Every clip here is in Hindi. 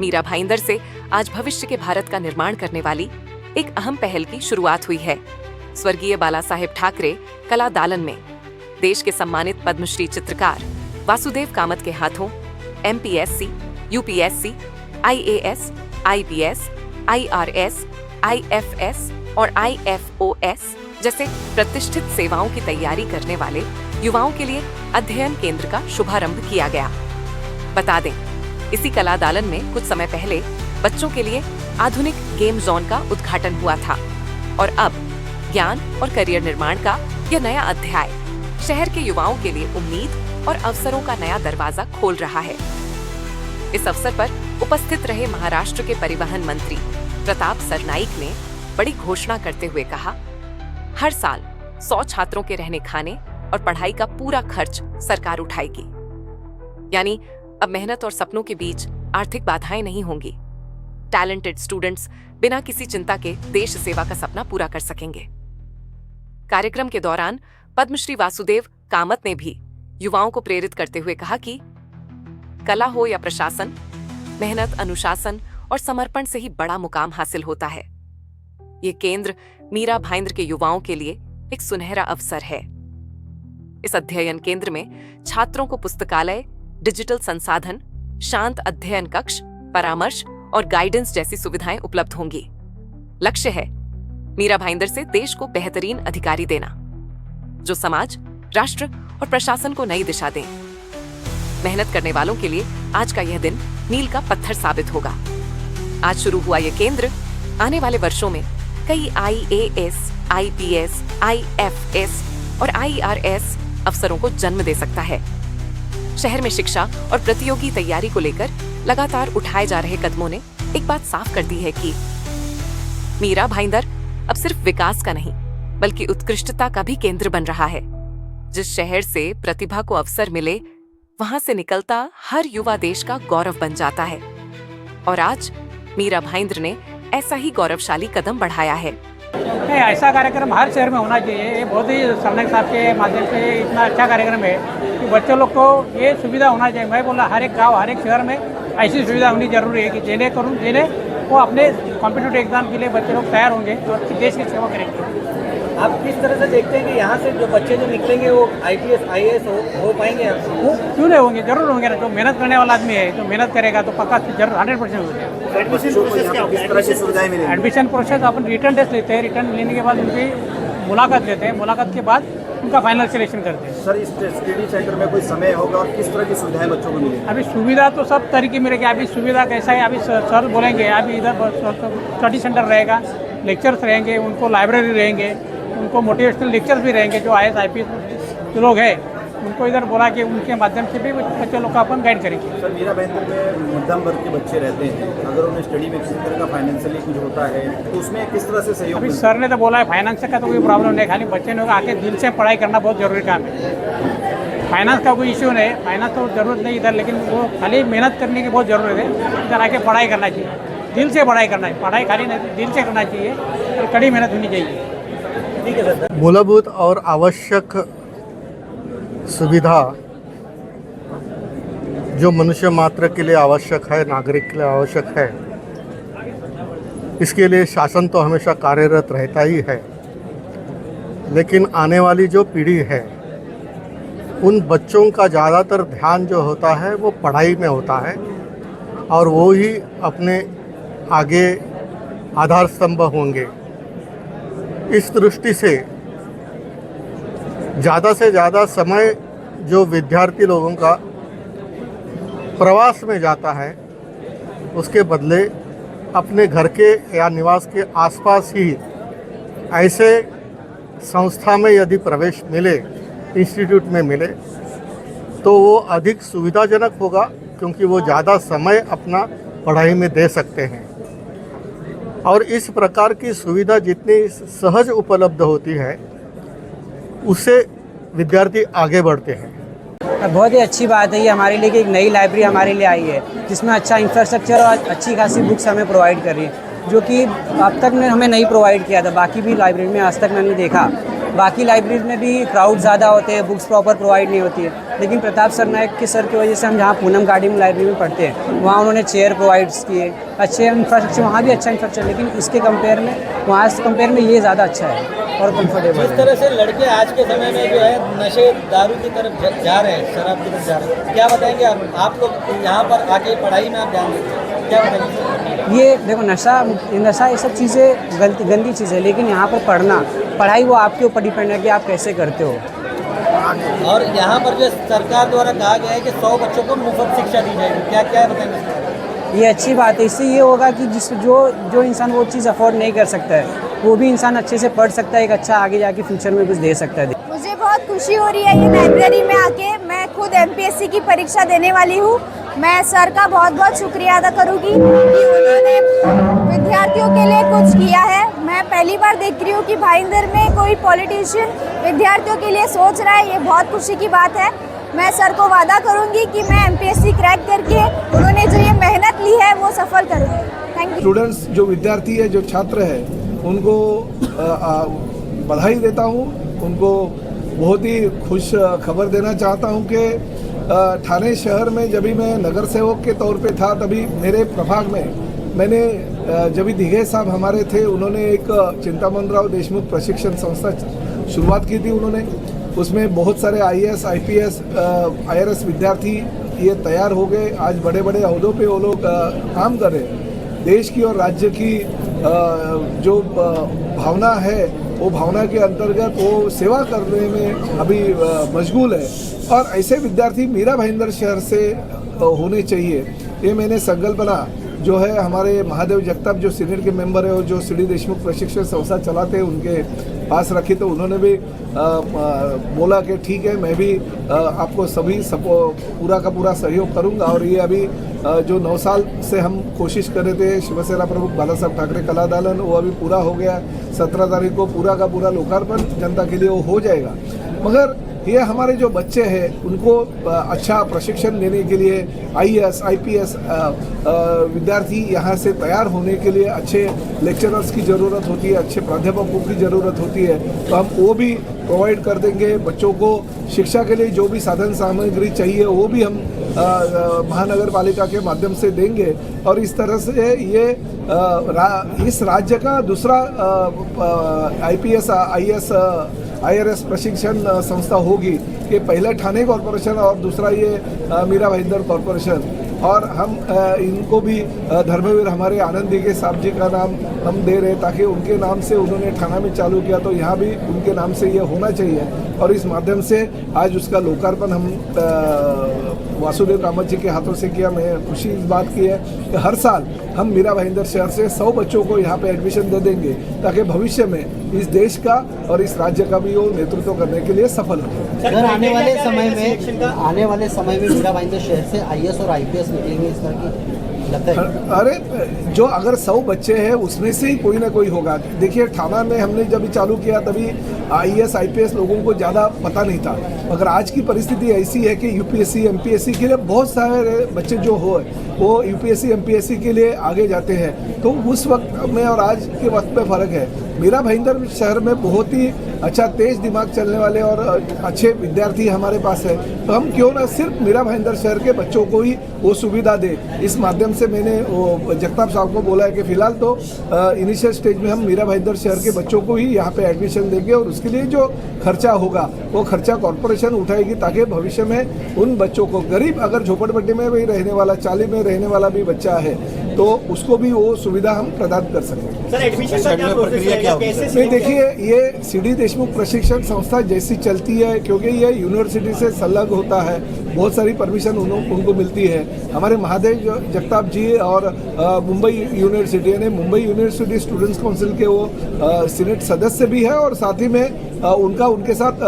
मीरा भाईंदर से आज भविष्य के भारत का निर्माण करने वाली एक अहम पहल की शुरुआत हुई है। स्वर्गीय बाला साहेब ठाकरे कला दालन में देश के सम्मानित पद्मश्री चित्रकार वासुदेव कामत के हाथों MPSC, UPSC, IAS, IPS, IRS, IFS और IFOS जैसे प्रतिष्ठित सेवाओं की तैयारी करने वाले युवाओं के लिए अध्ययन केंद्र का शुभारंभ किया गया। बता दें, इसी कला दालन में कुछ समय पहले बच्चों के लिए आधुनिक गेम जोन का उद्घाटन हुआ था और अब ज्ञान और करियर निर्माण का यह नया अध्याय शहर के युवाओं के लिए उम्मीद और अवसरों का नया दरवाजा खोल रहा है। इस अवसर पर उपस्थित रहे महाराष्ट्र के परिवहन मंत्री प्रताप सरनाईक ने बड़ी घोषणा करते हुए कहा, हर साल 100 छात्रों के रहने खाने और पढ़ाई का पूरा खर्च सरकार उठाएगी। यानी अब मेहनत और सपनों के बीच आर्थिक बाधाएं नहीं होंगी। टैलेंटेड स्टूडेंट्स बिना किसी चिंता के देश सेवा का सपना पूरा कर सकेंगे। कार्यक्रम के दौरान पद्मश्री वासुदेव कामत ने भी युवाओं को प्रेरित करते हुए कहा कि कला हो या प्रशासन, मेहनत, अनुशासन और समर्पण से ही बड़ा मुकाम हासिल होता है। ये केंद्र मीरा भाईंदर के युवाओं के लिए एक सुनहरा अवसर है। इस अध्ययन केंद्र में छात्रों को पुस्तकालय, डिजिटल संसाधन, शांत अध्ययन कक्ष, परामर्श और गाइडेंस जैसी सुविधाएं उपलब्ध होंगी। लक्ष्य है मीरा भाईंदर से देश को बेहतरीन अधिकारी देना, जो समाज, राष्ट्र और प्रशासन को नई दिशा दें। मेहनत करने वालों के लिए आज का यह दिन मील का पत्थर साबित होगा। आज शुरू हुआ यह केंद्र आने वाले वर्षों में कई IAS, IPS, IFS और IRS अफसरों को जन्म दे सकता है। शहर में शिक्षा और प्रतियोगी तैयारी को लेकर लगातार उठाए जा रहे कदमों ने एक बात साफ कर दी है कि मीरा भाईंदर अब सिर्फ विकास का नहीं, बल्कि उत्कृष्टता का भी केंद्र बन रहा है। जिस शहर से प्रतिभा को अवसर मिले, वहां से निकलता हर युवा देश का गौरव बन जाता है। और आज मीरा भाईंदर ने ऐसा ही गौरवशाली कदम बढ़ाया है। ऐसा कार्यक्रम हर शहर में होना चाहिए। ये बहुत ही सरनाईक साहब के माध्यम से इतना अच्छा कार्यक्रम है कि बच्चों लोग को ये सुविधा होना चाहिए। मैं बोला हर एक गांव, हर एक शहर में ऐसी सुविधा होनी जरूरी है कि जिन्हें वो अपने कॉम्पिटिटिव एग्जाम के लिए बच्चे लोग तैयार होंगे और देश की सेवा करेंगे। आप किस तरह से देखते हैं कि यहाँ से जो बच्चे जो निकलेंगे वो IPS, IAS हो पाएंगे? वो क्यों नहीं होंगे, जरूर होंगे ना। जो मेहनत करने वाला आदमी है, जो मेहनत करेगा तो पक्का जरूर 100% हो जाएगा। एडमिशन प्रोसेस अपन रिटर्न टेस्ट लेते हैं, रिटर्न लेने के बाद उनकी मुलाकात लेते हैं, मुलाकात के बाद उनका फाइनल सिलेक्शन करते हैं। सर, इस स्टडी सेंटर में कोई समय होगा और किस तरह की सुविधाएं बच्चों को मिलेगी? अभी सुविधा तो सब तरीके मिलेगी। अभी सुविधा कैसा है, अभी सर बोलेंगे। अभी इधर स्टडी सेंटर रहेगा, लेक्चर्स रहेंगे, उनको लाइब्रेरी रहेंगे, उनको मोटिवेशनल लेक्चर्स भी रहेंगे। जो IAS, IPS जो लोग हैं उनको इधर बोला कि उनके माध्यम से भी बच्चे लोग का अपन गाइड करेंगे। सर, मीरा भाईंदर में मध्यम वर्ग के बच्चे रहते हैं, अगर उन्हें स्टडी में किसी तरह का फाइनेंशियली कुछ होता है तो उसमें किस तरह से सहयोग? अभी सर ने तो बोला है फाइनेंस का तो कोई प्रॉब्लम नहीं, खाली बच्चे ने आके दिल से पढ़ाई करना बहुत जरूरी काम है। फाइनेंस का कोई इश्यू नहीं, फाइनेंस तो जरूरत नहीं इधर, लेकिन वो खाली मेहनत करने की बहुत ज़रूरत है। इधर आके पढ़ाई करना चाहिए, दिल से पढ़ाई करना है। पढ़ाई खाली नहीं, दिल से करना चाहिए और कड़ी मेहनत होनी चाहिए। ठीक है सर। मूलभूत और आवश्यक सुविधा जो मनुष्य मात्र के लिए आवश्यक है, नागरिक के लिए आवश्यक है, इसके लिए शासन तो हमेशा कार्यरत रहता ही है। लेकिन आने वाली जो पीढ़ी है, उन बच्चों का ज़्यादातर ध्यान जो होता है वो पढ़ाई में होता है और वो ही अपने आगे आधार स्तंभ होंगे। इस दृष्टि से ज़्यादा समय जो विद्यार्थी लोगों का प्रवास में जाता है, उसके बदले अपने घर के या निवास के आसपास ही ऐसे संस्था में यदि प्रवेश मिले, इंस्टीट्यूट में मिले, तो वो अधिक सुविधाजनक होगा, क्योंकि वो ज़्यादा समय अपना पढ़ाई में दे सकते हैं। और इस प्रकार की सुविधा जितनी सहज उपलब्ध होती है, उससे विद्यार्थी आगे बढ़ते हैं। बहुत ही अच्छी बात है ये हमारे लिए कि एक नई लाइब्रेरी हमारे लिए आई है, जिसमें अच्छा इंफ्रास्ट्रक्चर और अच्छी खासी बुक्स हमें प्रोवाइड कर रही है, जो कि अब तक हमें नहीं प्रोवाइड किया था। बाकी भी लाइब्रेरी में आज तक मैंने देखा बाकी लाइब्रेरी में भी क्राउड ज़्यादा होते हैं, बुक्स प्रॉपर प्रोवाइड नहीं होती है, लेकिन प्रताप सरनायक के सर की वजह से हम जहाँ पूनम गार्डन लाइब्रेरी में पढ़ते हैं वहाँ उन्होंने चेयर प्रोवाइड्स किए, अच्छे इंफ्रास्ट्रक्चर, वहाँ भी अच्छा इंफ्रास्ट्रक्चर, लेकिन इसके कंपेयर में वहाँ से कंपेयर में ये ज़्यादा अच्छा है और कंफर्टेबल जिस है। तरह से लड़के आज के समय में जो है नशे दारू की तरफ जा रहे हैं, शराब की तरफ जा रहे हैं, क्या बताएंगे आप लोग यहाँ पर आके पढ़ाई में आप ध्यान देते हैं, क्या बताएंगे? ये देखो नशा ये सब चीज़ें गंदी चीज़ है, लेकिन यहाँ पर पढ़ाई वो आपके ऊपर डिपेंड है कि आप कैसे करते हो। और यहाँ पर जो सरकार द्वारा कहा गया है कि 100 बच्चों को मुफ्त शिक्षा दी जाएगी, क्या क्या बताएंगे? ये अच्छी बात है, इससे ये होगा कि जो इंसान वो चीज़ अफोर्ड नहीं कर सकता है वो भी इंसान अच्छे से पढ़ सकता है, एक अच्छा आगे जाके फ्यूचर में कुछ दे सकता है। मुझे बहुत खुशी हो रही है ये लाइब्रेरी में आके। मैं खुद MPSC की परीक्षा देने वाली हूँ। मैं सर का बहुत बहुत शुक्रिया अदा करूँगी कि उन्होंने विद्यार्थियों के लिए कुछ किया है। मैं पहली बार देख रही हूँ कि भाईंदर में कोई पॉलिटिशियन विद्यार्थियों के लिए सोच रहा है, ये बहुत खुशी की बात है। मैं सर को वादा करूँगी कि मैं MPSC क्रैक करके उन्होंने जो ये मेहनत ली है वो सफल करूँगी। Thank you. स्टूडेंट्स जो विद्यार्थी है, जो छात्र है, उनको बधाई देता हूँ। उनको बहुत ही खुश खबर देना चाहता हूँ कि ठाणे शहर में जब भी मैं नगर सेवक के तौर पे था तभी मेरे प्रभाग में मैंने जब भी दिघे साहब हमारे थे, उन्होंने एक चिंतामणराव देशमुख प्रशिक्षण संस्था शुरुआत की थी। उन्होंने उसमें बहुत सारे IAS, IPS, IRS विद्यार्थी ये तैयार हो गए। आज बड़े बड़े अहदों पे वो लोग काम कर रहे हैं। देश की और राज्य की जो भावना है वो भावना के अंतर्गत वो सेवा करने में अभी मशगूल है और ऐसे विद्यार्थी मीरा भाईंदर शहर से होने चाहिए। ये मैंने संकल्पना जो है हमारे महादेव जगताप जो सीनियर के मेंबर है और जो CD देशमुख प्रशिक्षण संस्था चलाते हैं उनके पास रखी, तो उन्होंने भी बोला कि ठीक है, मैं भी आपको सभी पूरा का पूरा सहयोग करूंगा। और ये अभी जो 9 साल से हम कोशिश कर रहे थे, शिवसेना प्रमुख बाला साहब ठाकरे कला दालन, वो अभी पूरा हो गया। 17 तारीख को पूरा का पूरा लोकार्पण जनता के लिए वो हो जाएगा। मगर ये हमारे जो बच्चे हैं उनको अच्छा प्रशिक्षण देने के लिए IAS, IPS विद्यार्थी यहाँ से तैयार होने के लिए अच्छे लेक्चरर्स की ज़रूरत होती है, अच्छे प्राध्यापकों की ज़रूरत होती है, तो हम वो भी प्रोवाइड कर देंगे। बच्चों को शिक्षा के लिए जो भी साधन सामग्री चाहिए वो भी हम महानगर पालिका के माध्यम से देंगे। और इस तरह से ये इस राज्य का दूसरा IPS, IAS, IRS प्रशिक्षण संस्था होगी कि पहले ठाणे कॉरपोरेशन और दूसरा ये मीरा भाईंदर कॉरपोरेशन। और हम इनको भी धर्मवीर हमारे आनंद दिघे साहब जी का नाम हम दे रहे ताकि उनके नाम से उन्होंने ठाणा में चालू किया, तो यहाँ भी उनके नाम से ये होना चाहिए। और इस माध्यम से आज उसका लोकार्पण हम वासुदेव कामत जी के हाथों से किया। मैं खुशी इस बात की है कि हर साल हम मीरा भाईंदर शहर से 100 बच्चों को यहाँ पे एडमिशन दे देंगे ताकि भविष्य में इस देश का और इस राज्य का भी वो नेतृत्व करने के लिए सफल हो। सर, आने वाले समय में मीरा भाईंदर शहर से IAS और IPS निकलेंगे, इस तरह की लगता है? अरे जो अगर 100 बच्चे हैं उसमें से ही कोई ना कोई होगा। देखिए ठाणा में हमने जब चालू किया तभी IAS, IPS लोगों को ज़्यादा पता नहीं था, मगर आज की परिस्थिति ऐसी है कि UPSC, MPSC के लिए बहुत सारे बच्चे जो हो वो UPSC, MPSC के लिए आगे जाते हैं। तो उस वक्त में और आज के वक्त में फ़र्क है। मीरा भाईंदर शहर में बहुत ही अच्छा तेज दिमाग चलने वाले और अच्छे विद्यार्थी हमारे पास है, तो हम क्यों ना सिर्फ मीरा भाईंदर शहर के बच्चों को ही वो सुविधा दे। इस माध्यम से मैंने वो जगताप साहब को बोला है कि फिलहाल तो इनिशियल स्टेज में हम मीरा भाईंदर शहर के बच्चों को ही यहाँ पे एडमिशन देंगे और उसके लिए जो खर्चा होगा वो खर्चा कॉरपोरेशन उठाएगी ताकि भविष्य में उन बच्चों को, गरीब अगर झोपड़पट्टी में भी रहने वाला, चाली में रहने वाला भी बच्चा है तो उसको भी वो सुविधा हम प्रदान कर सकें। सर, एडमिशन का क्या प्रोसेस रहेगा? नहीं, देखिए ये CD देशमुख प्रशिक्षण संस्था जैसी चलती है, क्योंकि ये यूनिवर्सिटी से संलग्न होता है, बहुत सारी परमिशन उनको मिलती है। हमारे महादेव जगताप जी और मुंबई यूनिवर्सिटी यानी मुंबई यूनिवर्सिटी स्टूडेंट्स काउंसिल के वो सीनेट सदस्य भी है और साथ ही में उनके साथ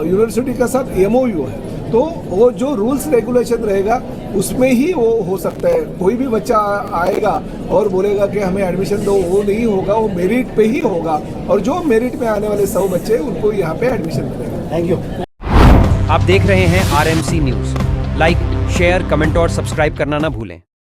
यूनिवर्सिटी का साथ MOU है। तो वो जो रूल्स रेगुलेशन रहेगा उसमें ही वो हो सकता है। कोई भी बच्चा आएगा और बोलेगा कि हमें एडमिशन दो, वो नहीं होगा, वो मेरिट पे ही होगा और जो मेरिट में आने वाले 100 बच्चे उनको यहाँ पे एडमिशन मिलेगा। Thank you. आप देख रहे हैं RMC news. Like, share, comment और सब्सक्राइब करना ना भूलें।